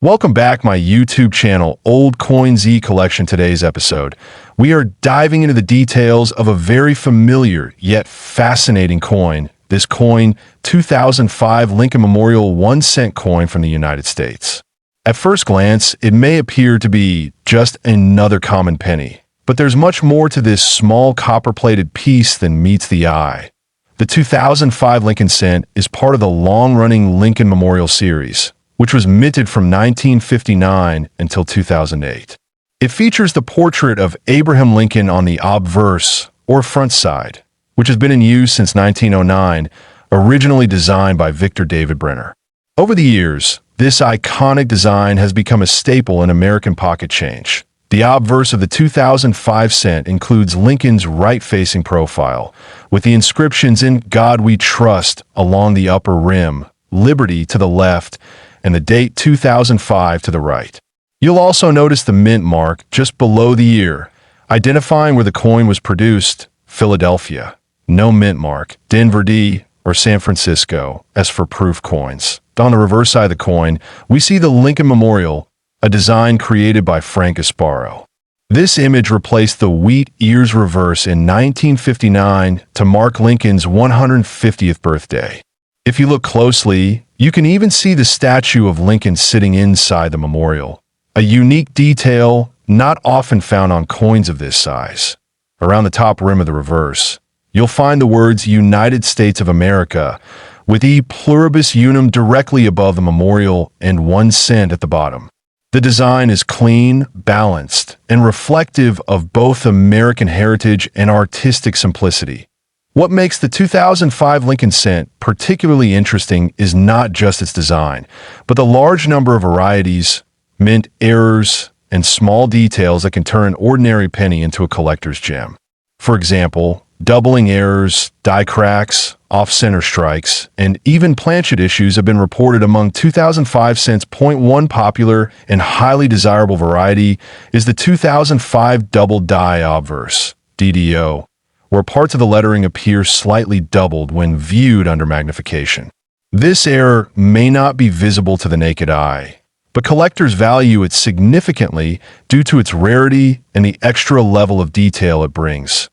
Welcome back my YouTube channel, Old Coin Z Collection. Today's episode, we are diving into the details of a very familiar yet fascinating coin. This coin, 2005 Lincoln Memorial 1-cent coin from the United States. At first glance, it may appear to be just another common penny, but there's much more to this small copper-plated piece than meets the eye. The 2005 Lincoln cent is part of the long-running Lincoln Memorial series, which was minted from 1959 until 2008. It features the portrait of Abraham Lincoln on the obverse, or front side, which has been in use since 1909, originally designed by Victor David Brenner. Over the years, this iconic design has become a staple in American pocket change. The obverse of the 2005 cent includes Lincoln's right-facing profile, with the inscriptions "In God We Trust" along the upper rim, "Liberty" to the left, and the date 2005 to the right. You'll also notice the mint mark just below the year, identifying where the coin was produced: Philadelphia. No mint mark, Denver D, or San Francisco, as for proof coins. On the reverse side of the coin, we see the Lincoln Memorial, a design created by Frank Gasparo. This image replaced the wheat ears reverse in 1959 to mark Lincoln's 150th birthday. If you look closely, you can even see the statue of Lincoln sitting inside the memorial, a unique detail not often found on coins of this size. Around the top rim of the reverse, you'll find the words "United States of America," with E pluribus unum directly above the memorial and 1 cent at the bottom. The design is clean, balanced, and reflective of both American heritage and artistic simplicity. What makes the 2005 Lincoln cent particularly interesting is not just its design, but the large number of varieties, mint errors, and small details that can turn an ordinary penny into a collector's gem. For example, doubling errors, die cracks, off-center strikes, and even planchet issues have been reported among 2005 cents. One popular and highly desirable variety is the 2005 double die obverse, DDO, where parts of the lettering appear slightly doubled when viewed under magnification. This error may not be visible to the naked eye, but collectors value it significantly due to its rarity and the extra level of detail it brings.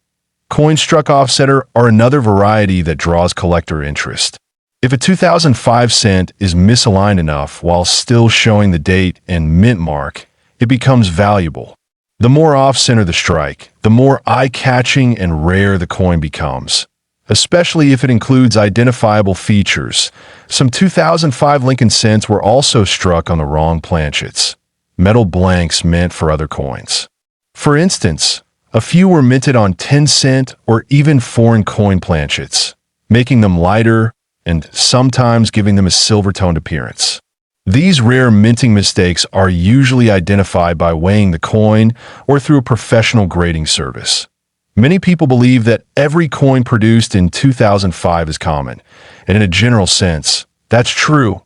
Coin struck off-center are another variety that draws collector interest. If a 2005 cent is misaligned enough while still showing the date and mint mark, it becomes valuable. The more off-center the strike, the more eye-catching and rare the coin becomes, especially if it includes identifiable features. Some 2005 Lincoln cents were also struck on the wrong planchets, metal blanks meant for other coins. For instance, a few were minted on 10-cent or even foreign coin planchets, making them lighter and sometimes giving them a silver-toned appearance. These rare minting mistakes are usually identified by weighing the coin or through a professional grading service. Many people believe that every coin produced in 2005 is common, and in a general sense, that's true.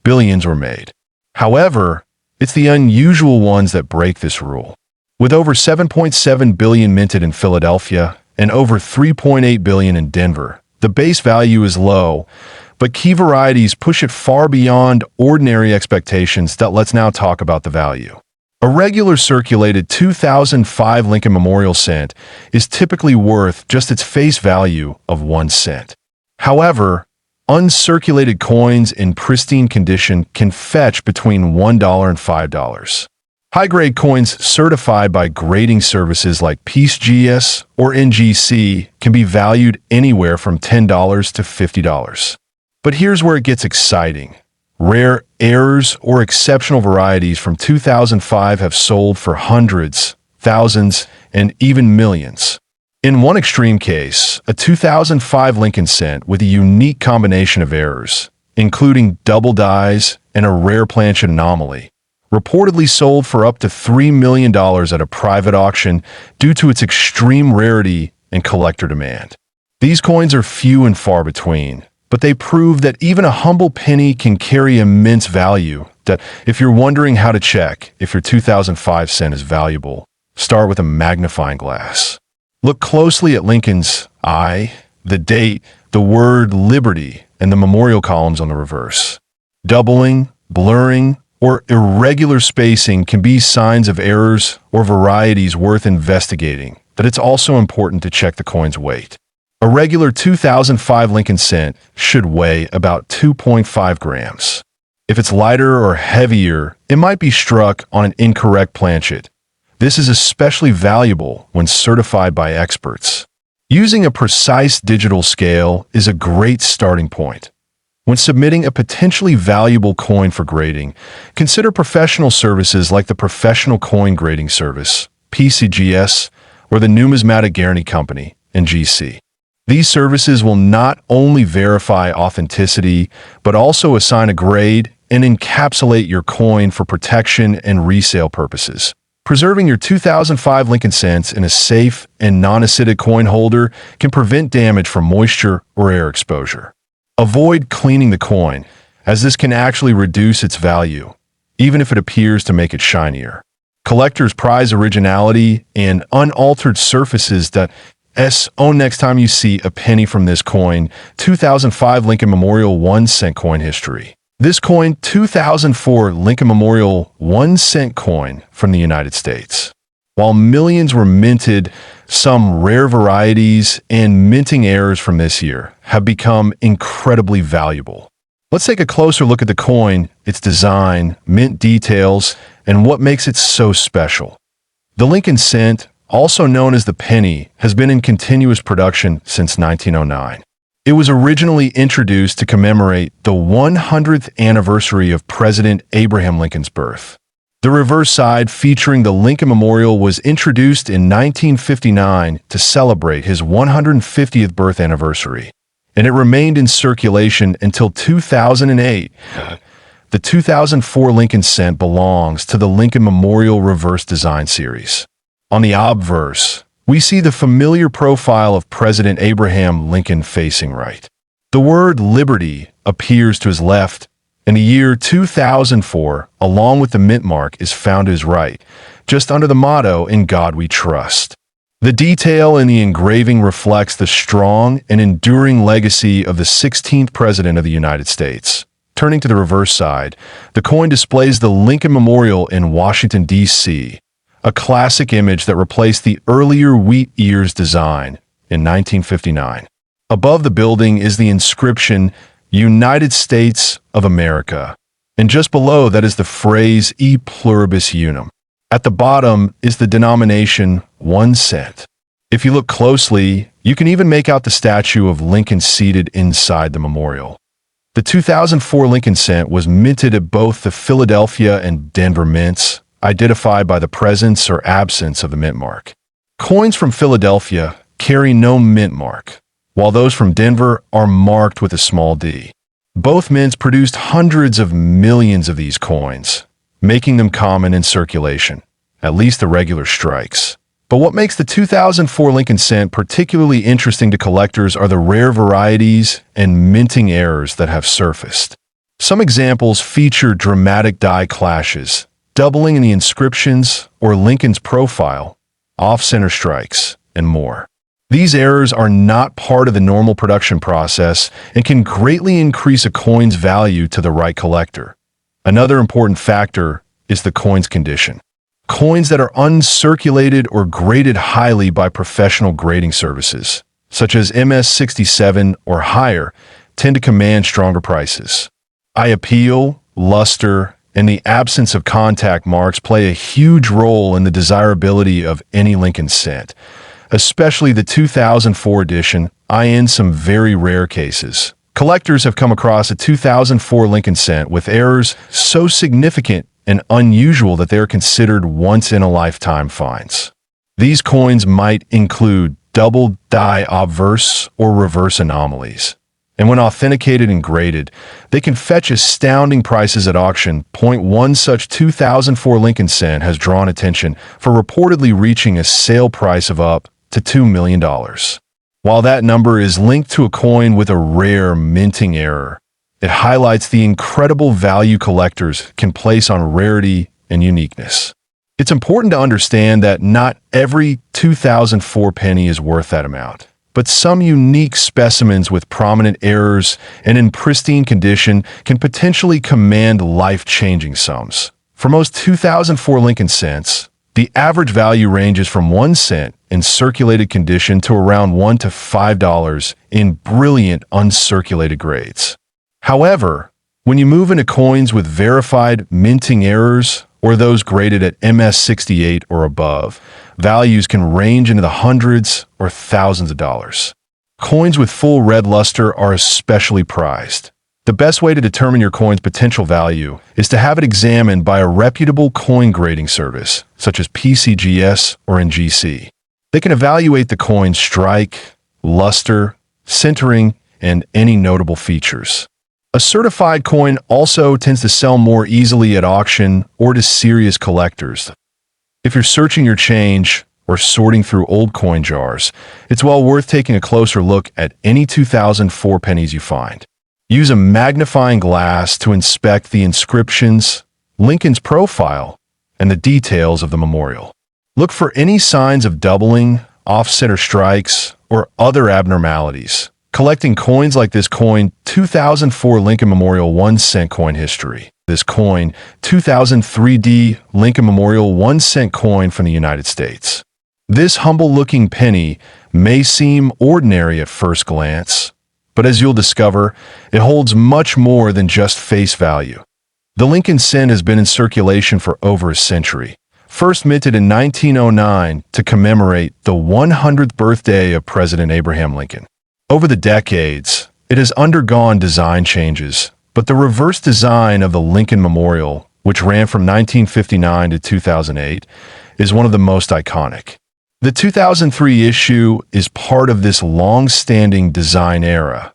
Billions were made. However, it's the unusual ones that break this rule. With over 7.7 billion minted in Philadelphia and over 3.8 billion in Denver, the base value is low, but key varieties push it far beyond ordinary expectations. Let's now talk about the value. A regular circulated 2005 Lincoln Memorial cent is typically worth just its face value of 1 cent. However, uncirculated coins in pristine condition can fetch between $1 and $5. High-grade coins certified by grading services like PeaceGS or NGC can be valued anywhere from $10 to $50. But here's where it gets exciting. Rare errors or exceptional varieties from 2005 have sold for hundreds, thousands, and even millions. In one extreme case, a 2005 Lincoln cent with a unique combination of errors, including double dies and a rare planchet anomaly, reportedly sold for up to $3 million at a private auction due to its extreme rarity and collector demand. These coins are few and far between, but they prove that even a humble penny can carry immense value. That if you're wondering how to check if your 2005 cent is valuable, start with a magnifying glass. Look closely at Lincoln's eye, the date, the word liberty, and the memorial columns on the reverse. Doubling, blurring, or irregular spacing can be signs of errors or varieties worth investigating, but it's also important to check the coin's weight. A regular 2005 Lincoln cent should weigh about 2.5 grams. If it's lighter or heavier, it might be struck on an incorrect planchet. This is especially valuable when certified by experts. Using a precise digital scale is a great starting point. When submitting a potentially valuable coin for grading, consider professional services like the Professional Coin Grading Service, PCGS, or the Numismatic Guarantee Company, NGC. These services will not only verify authenticity, but also assign a grade and encapsulate your coin for protection and resale purposes. Preserving your 2005 Lincoln cents in a safe and non-acidic coin holder can prevent damage from moisture or air exposure. Avoid cleaning the coin, as this can actually reduce its value, even if it appears to make it shinier. Collectors prize originality and unaltered surfaces that own next time you see a penny from this coin. 2005 Lincoln Memorial 1 cent coin history. This coin, 2004 Lincoln Memorial 1 cent coin from the United States. While millions were minted, some rare varieties and minting errors from this year have become incredibly valuable. Let's take a closer look at the coin, its design, mint details, and what makes it so special. The Lincoln cent, also known as the penny, has been in continuous production since 1909. It was originally introduced to commemorate the 100th anniversary of President Abraham Lincoln's birth. The reverse side, featuring the Lincoln Memorial, was introduced in 1959 to celebrate his 150th birth anniversary, and it remained in circulation until 2008. The 2004 Lincoln cent belongs to the Lincoln Memorial Reverse Design Series. On the obverse, we see the familiar profile of President Abraham Lincoln facing right. The word liberty appears to his left, and the year 2004, along with the mint mark, is found to his right, just under the motto, "In God We Trust." The detail in the engraving reflects the strong and enduring legacy of the 16th President of the United States. Turning to the reverse side, the coin displays the Lincoln Memorial in Washington, D.C., a classic image that replaced the earlier wheat ears design in 1959. Above the building is the inscription, United States of America, and just below that is the phrase E pluribus unum. At the bottom is the denomination 1 cent. If you look closely, you can even make out the statue of Lincoln seated inside the memorial. The 2004 Lincoln cent was minted at both the Philadelphia and Denver mints, identified by the presence or absence of the mint mark. Coins from Philadelphia carry no mint mark, while those from Denver are marked with a small d. Both mints produced hundreds of millions of these coins, making them common in circulation, at least the regular strikes. But what makes the 2004 Lincoln cent particularly interesting to collectors are the rare varieties and minting errors that have surfaced. Some examples feature dramatic die clashes, doubling in the inscriptions or Lincoln's profile, off-center strikes, and more. These errors are not part of the normal production process and can greatly increase a coin's value to the right collector. Another important factor is the coin's condition. Coins that are uncirculated or graded highly by professional grading services, such as MS-67 or higher, tend to command stronger prices. Eye appeal, luster, and the absence of contact marks play a huge role in the desirability of any Lincoln cent, especially the 2004 edition. In some very rare cases, collectors have come across a 2004 Lincoln cent with errors so significant and unusual that they are considered once-in-a-lifetime finds. These coins might include double die obverse or reverse anomalies, and when authenticated and graded, they can fetch astounding prices at auction. One such 2004 Lincoln cent has drawn attention for reportedly reaching a sale price of up to $2 million. While that number is linked to a coin with a rare minting error, it highlights the incredible value collectors can place on rarity and uniqueness. It's important to understand that not every 2004 penny is worth that amount. but some unique specimens with prominent errors and in pristine condition can potentially command life-changing sums. For most 2004 Lincoln cents, the average value ranges from 1 cent in circulated condition to around $1 to $5 in brilliant uncirculated grades. However, when you move into coins with verified minting errors or those graded at MS68 or above, values can range into the hundreds or thousands of dollars. Coins with full red luster are especially prized. The best way to determine your coin's potential value is to have it examined by a reputable coin grading service, such as PCGS or NGC. They can evaluate the coin's strike, luster, sintering, and any notable features. A certified coin also tends to sell more easily at auction or to serious collectors. If you're searching your change or sorting through old coin jars, it's well worth taking a closer look at any 2004 pennies you find. Use a magnifying glass to inspect the inscriptions, Lincoln's profile, and the details of the memorial. Look for any signs of doubling, offset or strikes, or other abnormalities. Collecting coins like this coin, 2004 Lincoln Memorial 1 cent coin history. This coin, 2003D Lincoln Memorial 1 cent coin from the United States. This humble-looking penny may seem ordinary at first glance, but as you'll discover, it holds much more than just face value. The Lincoln cent has been in circulation for over a century, first minted in 1909 to commemorate the 100th birthday of President Abraham Lincoln. Over the decades, it has undergone design changes, but the reverse design of the Lincoln Memorial, which ran from 1959 to 2008, is one of the most iconic. The 2003 issue is part of this long-standing design era.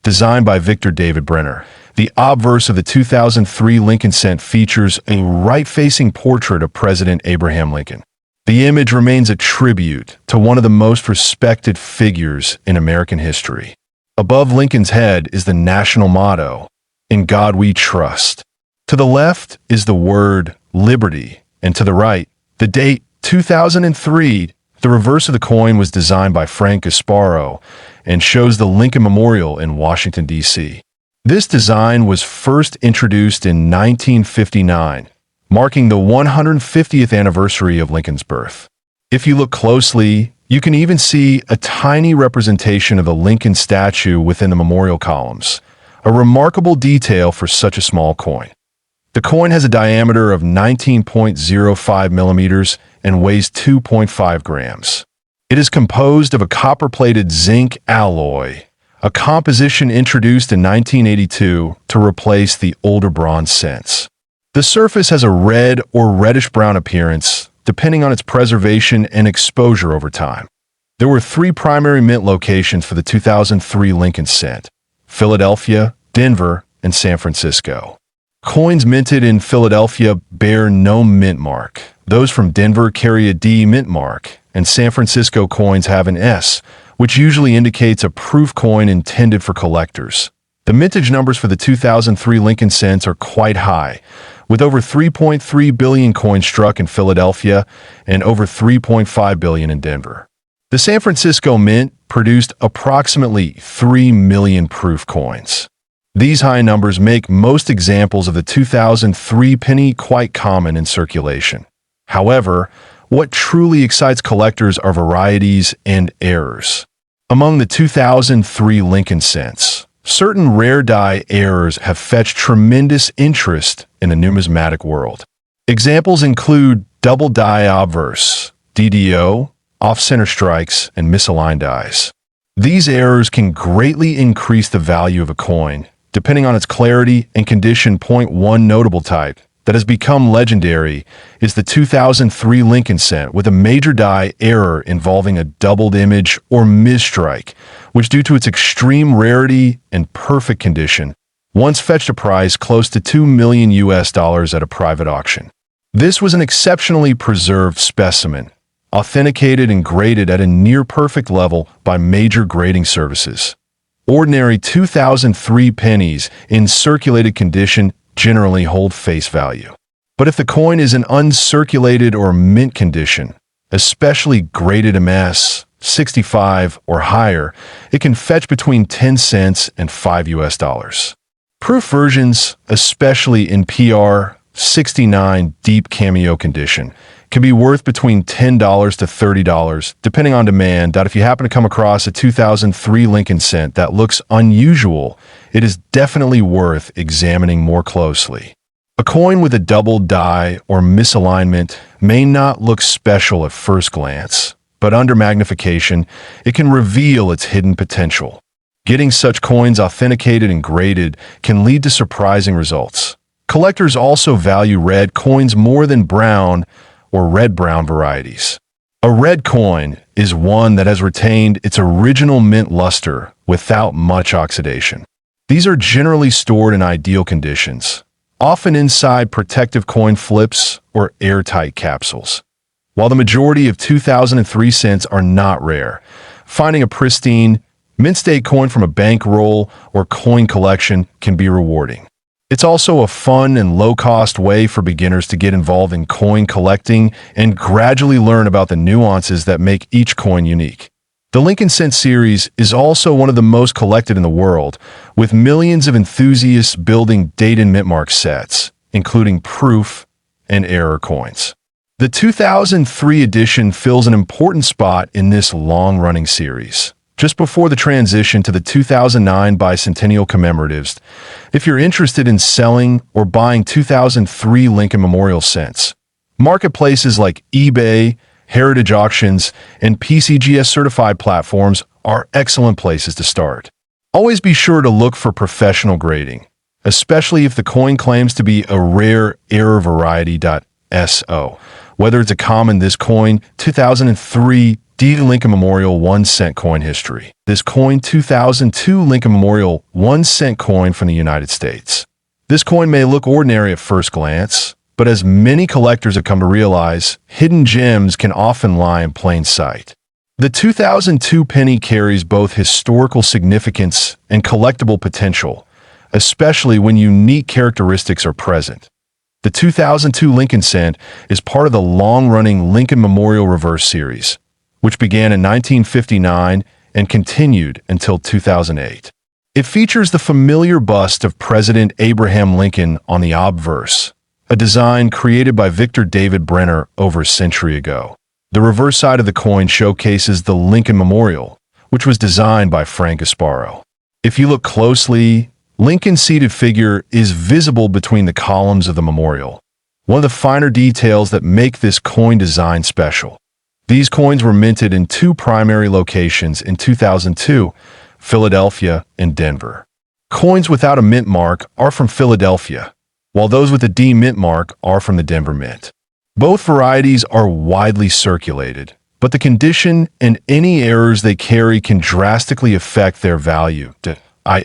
Designed by Victor David Brenner, the obverse of the 2003 Lincoln cent features a right-facing portrait of President Abraham Lincoln. The image remains a tribute to one of the most respected figures in American history. Above Lincoln's head is the national motto, "In God We Trust." To the left is the word liberty, and to the right, the date 2003. The reverse of the coin was designed by Frank Gasparo and shows the Lincoln Memorial in Washington, D.C. This design was first introduced in 1959, marking the 150th anniversary of Lincoln's birth. If you look closely, you can even see a tiny representation of the Lincoln statue within the memorial columns, a remarkable detail for such a small coin. The coin has a diameter of 19.05 millimeters and weighs 2.5 grams. It is composed of a copper-plated zinc alloy, a composition introduced in 1982 to replace the older bronze cents. The surface has a red or reddish-brown appearance, depending on its preservation and exposure over time. There were 3 primary mint locations for the 2003 Lincoln cent: Philadelphia, Denver, and San Francisco. Coins minted in Philadelphia bear no mint mark. Those from Denver carry a D mint mark, and San Francisco coins have an S, which usually indicates a proof coin intended for collectors. The mintage numbers for the 2003 Lincoln cents are quite high, with over 3.3 billion coins struck in Philadelphia and over 3.5 billion in Denver. The San Francisco Mint produced approximately 3 million proof coins. These high numbers make most examples of the 2003 penny quite common in circulation. However, what truly excites collectors are varieties and errors. Among the 2003 Lincoln cents, certain rare die errors have fetched tremendous interest in the numismatic world. Examples include double die obverse, DDO, off-center strikes, and misaligned dies. These errors can greatly increase the value of a coin, depending on its clarity and condition. One notable type that has become legendary is the 2003 Lincoln cent with a major die error involving a doubled image or misstrike, which due to its extreme rarity and perfect condition, once fetched a price close to $2 million at a private auction. This was an exceptionally preserved specimen, authenticated and graded at a near-perfect level by major grading services. Ordinary 2003 pennies in circulated condition generally hold face value. But if the coin is in uncirculated or mint condition, especially graded MS, 65 or higher, it can fetch between 10 cents and $5. Proof versions, especially in PR 69 deep cameo condition, can be worth between $10 to $30, depending on demand. If you happen to come across a 2003 Lincoln cent that looks unusual, it is definitely worth examining more closely. A coin with a double die or misalignment may not look special at first glance, but under magnification, it can reveal its hidden potential. Getting such coins authenticated and graded can lead to surprising results. Collectors also value red coins more than brown or red-brown varieties. A red coin is one that has retained its original mint luster without much oxidation. These are generally stored in ideal conditions, often inside protective coin flips or airtight capsules. While the majority of 2003 cents are not rare, finding a pristine, mint-state coin from a bankroll or coin collection can be rewarding. It's also a fun and low-cost way for beginners to get involved in coin collecting and gradually learn about the nuances that make each coin unique. The Lincoln Cent series is also one of the most collected in the world, with millions of enthusiasts building date and mint mark sets, including proof and error coins. The 2003 edition fills an important spot in this long-running series, just before the transition to the 2009 bicentennial commemoratives. If you're interested in selling or buying 2003 Lincoln Memorial cents, marketplaces like eBay, Heritage Auctions, and PCGS certified platforms are excellent places to start. Always be sure to look for professional grading, especially if the coin claims to be a rare error variety.so. Whether it's a common this coin 2003 D. Lincoln Memorial 1 cent coin history. This coin 2002 Lincoln Memorial 1 cent coin from the United States. This coin may look ordinary at first glance, but as many collectors have come to realize, hidden gems can often lie in plain sight. The 2002 penny carries both historical significance and collectible potential, especially when unique characteristics are present. The 2002 Lincoln cent is part of the long-running Lincoln Memorial Reverse series, which began in 1959 and continued until 2008. It features the familiar bust of President Abraham Lincoln on the obverse, a design created by Victor David Brenner over a century ago. The reverse side of the coin showcases the Lincoln Memorial, which was designed by Frank Gasparo. If you look closely, Lincoln's seated figure is visible between the columns of the memorial, one of the finer details that make this coin design special. These coins were minted in two primary locations in 2002, Philadelphia and Denver. Coins without a mint mark are from Philadelphia, while those with a D mint mark are from the Denver Mint. Both varieties are widely circulated, but the condition and any errors they carry can drastically affect their value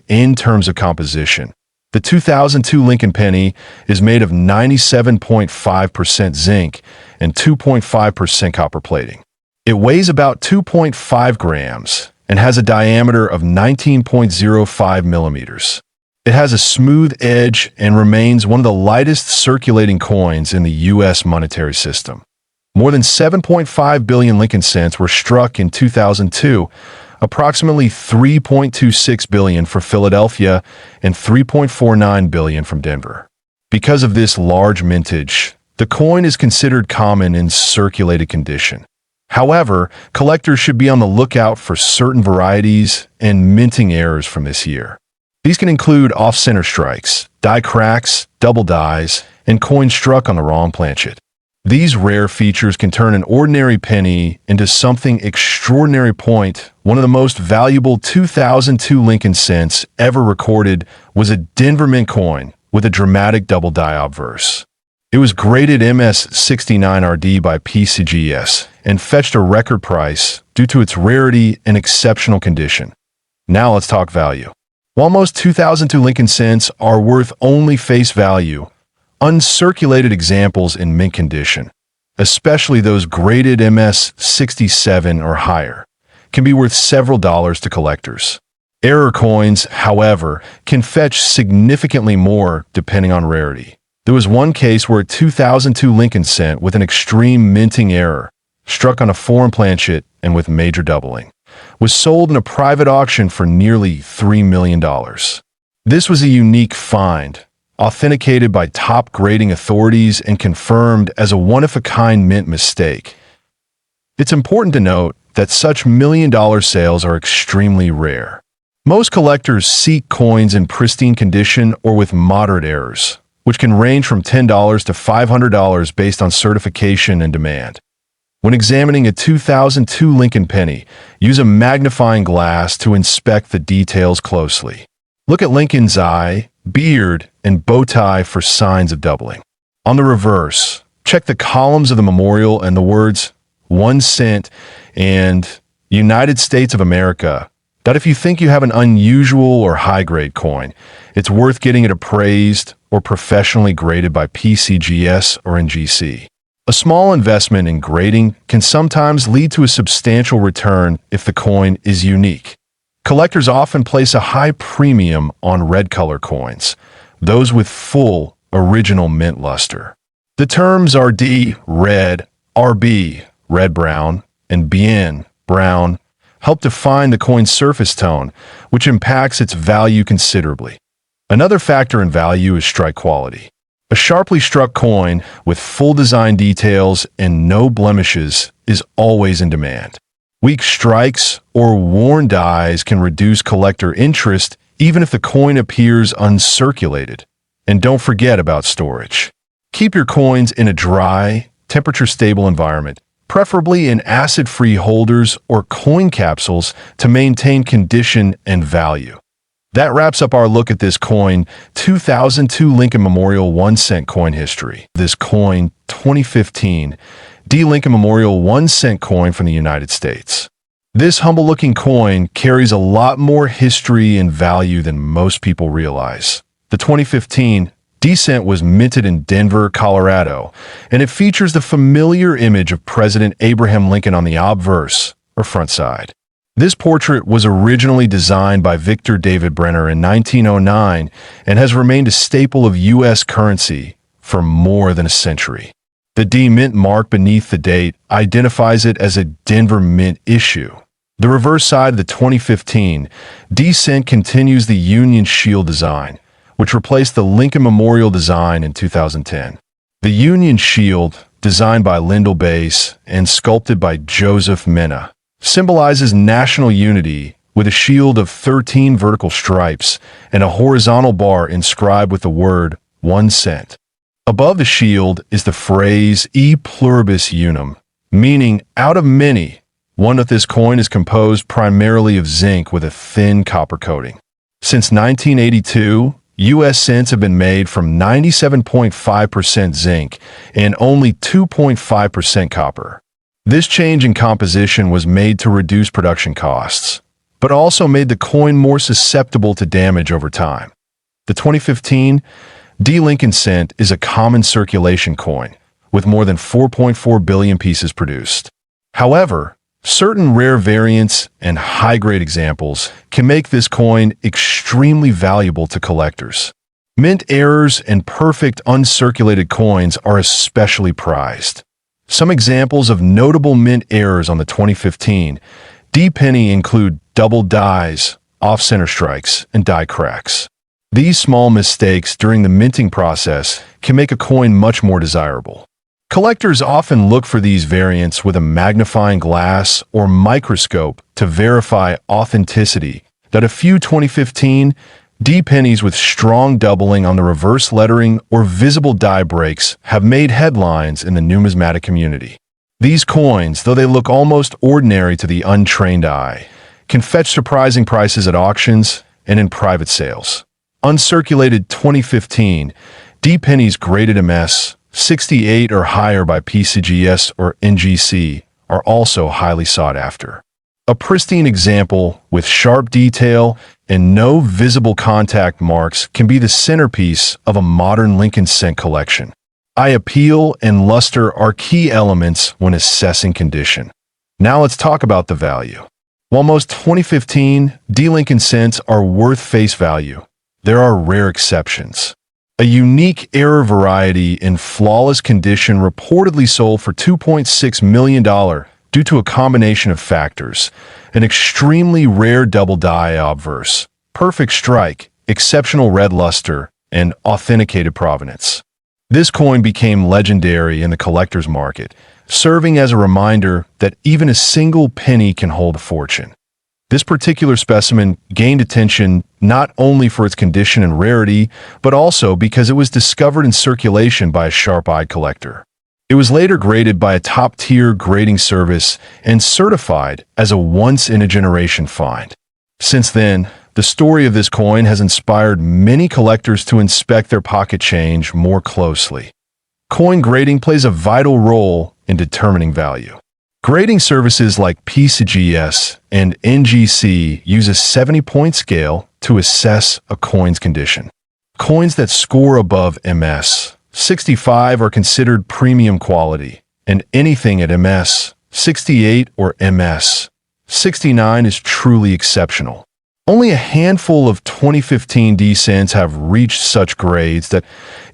in terms of composition. The 2002 Lincoln penny is made of 97.5% zinc and 2.5% copper plating. It weighs about 2.5 grams and has a diameter of 19.05 millimeters. It has a smooth edge and remains one of the lightest circulating coins in the U.S. monetary system. More than 7.5 billion Lincoln cents were struck in 2002, approximately 3.26 billion for Philadelphia and 3.49 billion from Denver. Because of this large mintage, the coin is considered common in circulated condition. However, collectors should be on the lookout for certain varieties and minting errors from this year. These can include off-center strikes, die cracks, double dies, and coins struck on the wrong planchet. These rare features can turn an ordinary penny into something extraordinary. One of the most valuable 2002 Lincoln cents ever recorded was a Denver Mint coin with a dramatic double die obverse. It was graded MS69RD by PCGS and fetched a record price due to its rarity and exceptional condition. Now let's talk value. While most 2002 Lincoln cents are worth only face value, uncirculated examples in mint condition, especially those graded MS67 or higher, can be worth several dollars to collectors. Error coins, however, can fetch significantly more depending on rarity. There was one case where a 2002 Lincoln cent with an extreme minting error, struck on a foreign planchet, and with major doubling, was sold in a private auction for nearly $3 million. This was a unique find, authenticated by top grading authorities and confirmed as a one-of-a-kind mint mistake. It's important to note that such million-dollar sales are extremely rare. Most collectors seek coins in pristine condition or with moderate errors, which can range from $10 to $500 based on certification and demand. When examining a 2002 Lincoln penny, use a magnifying glass to inspect the details closely. Look at Lincoln's eye, beard, and bow tie for signs of doubling. On the reverse, check the columns of the memorial and the words 1 cent and United States of America. That if you think you have an unusual or high-grade coin, it's worth getting it appraised or professionally graded by PCGS or NGC. A small investment in grading can sometimes lead to a substantial return if the coin is unique. Collectors often place a high premium on red color coins, those with full, original mint luster. The terms RD, red, RB, red-brown, and bien, brown, help define the coin's surface tone, which impacts its value considerably. Another factor in value is strike quality. A sharply struck coin with full design details and no blemishes is always in demand. Weak strikes or worn dies can reduce collector interest even if the coin appears uncirculated. And don't forget about storage. Keep your coins in a dry, temperature-stable environment, preferably in acid-free holders or coin capsules to maintain condition and value. That wraps up our look at this coin, 2002 Lincoln Memorial 1 cent coin history. This coin, 2015, D. Lincoln Memorial 1 cent coin from the United States. This humble-looking coin carries a lot more history and value than most people realize. The 2015 D cent was minted in Denver, Colorado, and it features the familiar image of President Abraham Lincoln on the obverse, or front side. This portrait was originally designed by Victor David Brenner in 1909 and has remained a staple of U.S. currency for more than a century. The D mint mark beneath the date identifies it as a Denver Mint issue. The reverse side of the 2015 D cent continues the Union Shield design, which replaced the Lincoln Memorial design in 2010. The Union Shield, designed by Lyndall Bass and sculpted by Joseph Mena, symbolizes national unity with a shield of 13 vertical stripes and a horizontal bar inscribed with the word 1 cent. Above the shield is the phrase E pluribus unum, meaning out of many. One of this coin is composed primarily of zinc with a thin copper coating. Since 1982, U.S. cents have been made from 97.5% zinc and only 2.5% copper. This change in composition was made to reduce production costs, but also made the coin more susceptible to damage over time. The 2015 D. Lincoln cent is a common circulation coin, with more than 4.4 billion pieces produced. However, certain rare variants and high-grade examples can make this coin extremely valuable to collectors. Mint errors and perfect uncirculated coins are especially prized. Some examples of notable mint errors on the 2015 D penny include double dies, off-center strikes, and die cracks. These small mistakes during the minting process can make a coin much more desirable. Collectors often look for these variants with a magnifying glass or microscope to verify authenticity. That a few 2015 D pennies with strong doubling on the reverse lettering or visible die breaks have made headlines in the numismatic community. These coins, though they look almost ordinary to the untrained eye, can fetch surprising prices at auctions and in private sales. Uncirculated 2015 D pennies graded MS 68 or higher by PCGS or NGC are also highly sought after. A pristine example with sharp detail and no visible contact marks can be the centerpiece of a modern Lincoln cent collection. Eye appeal and luster are key elements when assessing condition. Now let's talk about the value. While most 2015 D. Lincoln cents are worth face value, there are rare exceptions. A unique error variety in flawless condition reportedly sold for $2.6 million due to a combination of factors: an extremely rare double die obverse, perfect strike, exceptional red luster, and authenticated provenance. This coin became legendary in the collector's market, serving as a reminder that even a single penny can hold a fortune. This particular specimen gained attention not only for its condition and rarity, but also because it was discovered in circulation by a sharp-eyed collector. It was later graded by a top-tier grading service and certified as a once-in-a-generation find. Since then, the story of this coin has inspired many collectors to inspect their pocket change more closely. Coin grading plays a vital role in determining value. Grading services like PCGS and NGC use a 70-point scale to assess a coin's condition. Coins that score above MS 65 are considered premium quality, and anything at MS 68 or MS 69 is truly exceptional. Only a handful of 2015 D-cents have reached such grades that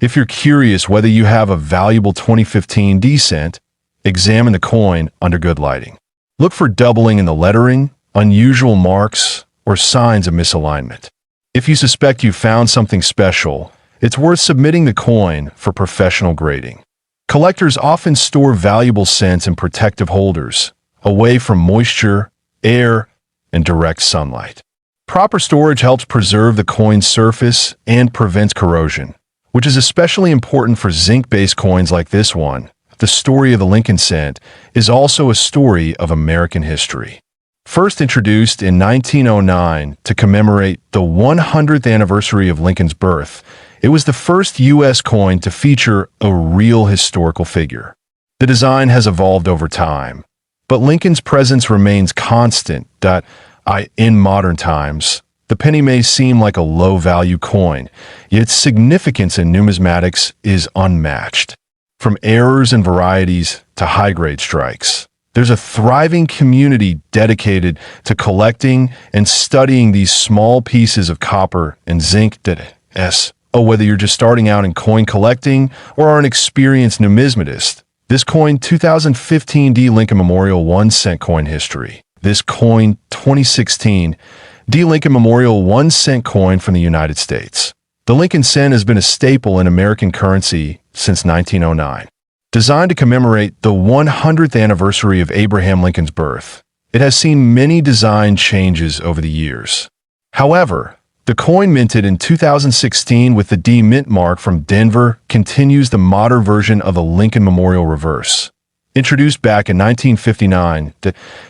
if you're curious whether you have a valuable 2015 D-cent, examine the coin under good lighting. Look for doubling in the lettering, unusual marks, or signs of misalignment. If you suspect you found something special, it's worth submitting the coin for professional grading. Collectors often store valuable cents in protective holders, away from moisture, air, and direct sunlight. Proper storage helps preserve the coin's surface and prevents corrosion, which is especially important for zinc-based coins like this one. The story of the Lincoln cent is also a story of American history. First introduced in 1909 to commemorate the 100th anniversary of Lincoln's birth, it was the first U.S. coin to feature a real historical figure. The design has evolved over time, but Lincoln's presence remains constant. In modern times, the penny may seem like a low-value coin, yet its significance in numismatics is unmatched. From errors and varieties to high-grade strikes, there's a thriving community dedicated to collecting and studying these small pieces of copper and zinc. Whether you're just starting out in coin collecting or are an experienced numismatist, this coin 2015 D Lincoln Memorial 1 cent coin history. This coin 2016 D Lincoln Memorial 1 cent coin from the United States. The Lincoln cent has been a staple in American currency since 1909. Designed to commemorate the 100th anniversary of Abraham Lincoln's birth, it has seen many design changes over the years. However, the coin minted in 2016 with the D mint mark from Denver continues the modern version of the Lincoln Memorial reverse. Introduced back in 1959,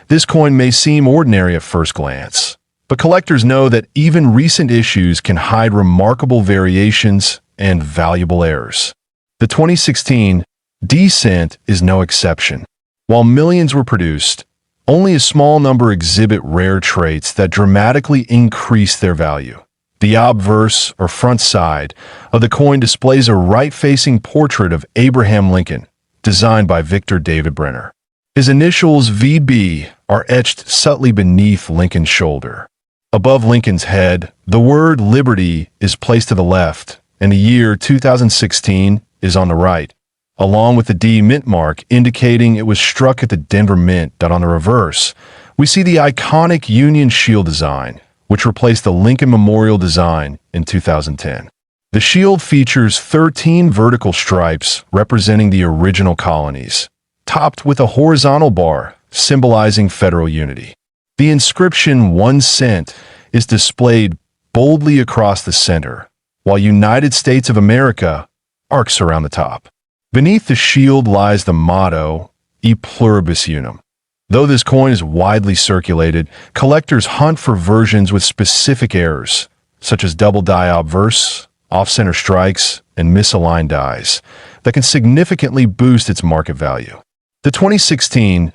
this coin may seem ordinary at first glance, but collectors know that even recent issues can hide remarkable variations and valuable errors. The 2016 D-cent is no exception. While millions were produced, only a small number exhibit rare traits that dramatically increase their value. The obverse, or front side, of the coin displays a right-facing portrait of Abraham Lincoln, designed by Victor David Brenner. His initials VB are etched subtly beneath Lincoln's shoulder. Above Lincoln's head, the word Liberty is placed to the left, and the year 2016 is on the right, along with the D mint mark indicating it was struck at the Denver Mint. On the reverse, we see the iconic Union Shield design, which replaced the Lincoln Memorial design in 2010. The shield features 13 vertical stripes representing the original colonies, topped with a horizontal bar symbolizing federal unity. The inscription 1 cent is displayed boldly across the center, while United States of America arcs around the top. Beneath the shield lies the motto, E pluribus unum. Though this coin is widely circulated, collectors hunt for versions with specific errors, such as double die obverse, off-center strikes, and misaligned dies, that can significantly boost its market value. The 2016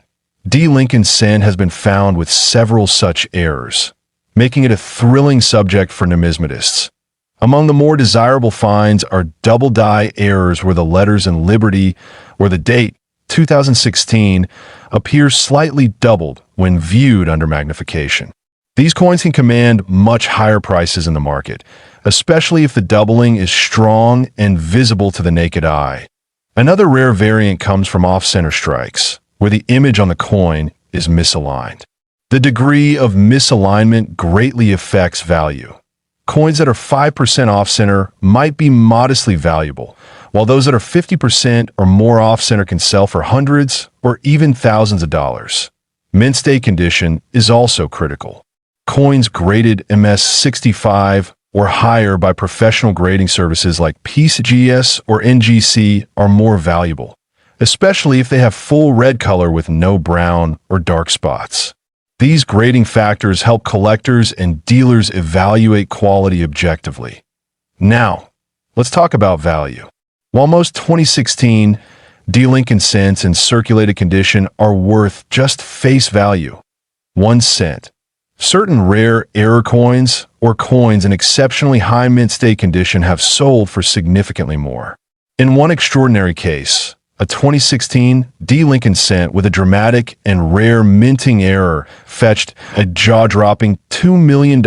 D Lincoln cent has been found with several such errors, making it a thrilling subject for numismatists. Among the more desirable finds are double die errors where the letters in Liberty or the date, 2016, appears slightly doubled when viewed under magnification. These coins can command much higher prices in the market, especially if the doubling is strong and visible to the naked eye. Another rare variant comes from off-center strikes, where the image on the coin is misaligned. The degree of misalignment greatly affects value. Coins that are 5% off-center might be modestly valuable, while those that are 50% or more off-center can sell for hundreds or even thousands of dollars. Mint state condition is also critical. Coins graded MS65 or higher by professional grading services like PCGS or NGC are more valuable, especially if they have full red color with no brown or dark spots. These grading factors help collectors and dealers evaluate quality objectively. Now, let's talk about value. While most 2016 delinquent cents in circulated condition are worth just face value, 1 cent, certain rare error coins or coins in exceptionally high mint state condition have sold for significantly more. In one extraordinary case, a 2016 delinquent cent with a dramatic and rare minting error fetched a jaw-dropping $2 million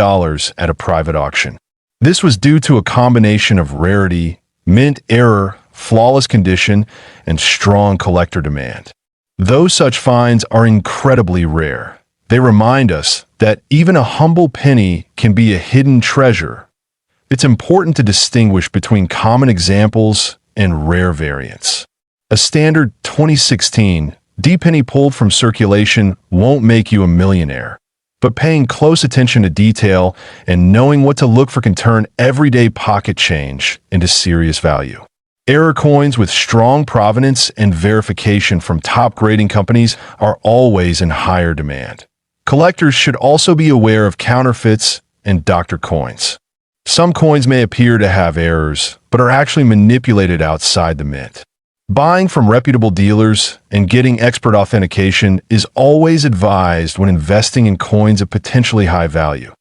at a private auction. This was due to a combination of rarity, mint error, flawless condition, and strong collector demand. Though such finds are incredibly rare, they remind us that even a humble penny can be a hidden treasure. It's important to distinguish between common examples and rare variants. A standard 2016 D-penny pulled from circulation won't make you a millionaire, but paying close attention to detail and knowing what to look for can turn everyday pocket change into serious value. Error coins with strong provenance and verification from top grading companies are always in higher demand. Collectors should also be aware of counterfeits and doctored coins. Some coins may appear to have errors, but are actually manipulated outside the mint. Buying from reputable dealers and getting expert authentication is always advised when investing in coins of potentially high value.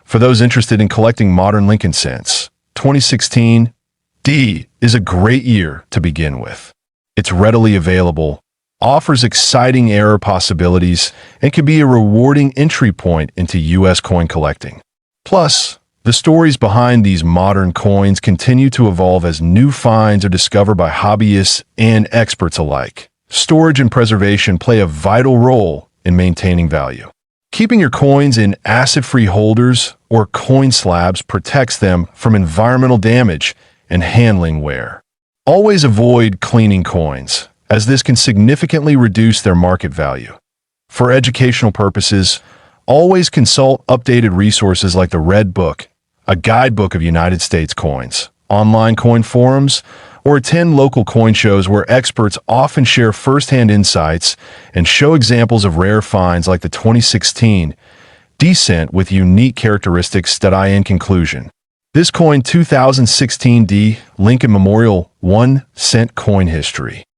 For those interested in collecting modern Lincoln cents, 2016 D is a great year to begin with. It's readily available, offers exciting error possibilities, and can be a rewarding entry point into U.S. coin collecting. Plus, the stories behind these modern coins continue to evolve as new finds are discovered by hobbyists and experts alike. Storage and preservation play a vital role in maintaining value. Keeping your coins in acid-free holders or coin slabs protects them from environmental damage and handling wear. Always avoid cleaning coins, as this can significantly reduce their market value. For educational purposes, always consult updated resources like the Red Book, a guidebook of United States coins, online coin forums, or attend local coin shows where experts often share first-hand insights and show examples of rare finds like the 2016 D-cent with unique characteristics. In conclusion, this coin 2016 D Lincoln Memorial 1 cent coin history.